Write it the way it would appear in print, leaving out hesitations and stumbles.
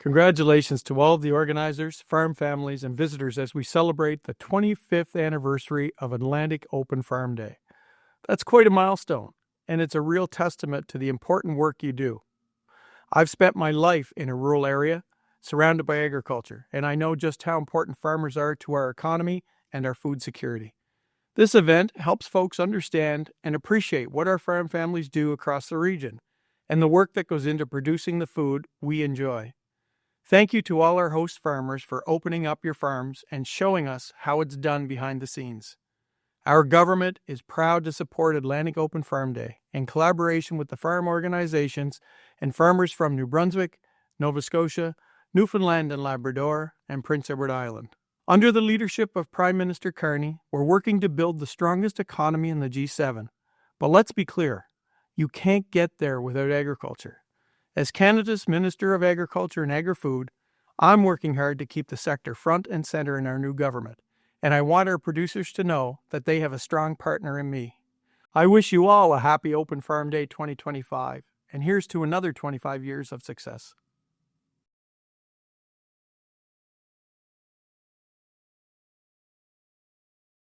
Congratulations to all of the organizers, farm families, and visitors as we celebrate the 25th anniversary of Atlantic Open Farm Day. That's quite a milestone, and it's a real testament to the important work you do. I've spent my life in a rural area, surrounded by agriculture, and I know just how important farmers are to our economy and our food security. This event helps folks understand and appreciate what our farm families do across the region, and the work that goes into producing the food we enjoy. Thank you to all our host farmers for opening up your farms and showing us how it's done behind the scenes. Our government is proud to support Atlantic Open Farm Day in collaboration with the farm organizations and farmers from New Brunswick, Nova Scotia, Newfoundland and Labrador, and Prince Edward Island. Under the leadership of Prime Minister Carney, we're working to build the strongest economy in the G7. But let's be clear, you can't get there without agriculture. As Canada's Minister of Agriculture and Agri-Food, I'm working hard to keep the sector front and center in our new government, and I want our producers to know that they have a strong partner in me. I wish you all a happy Open Farm Day 2025, and here's to another 25 years of success.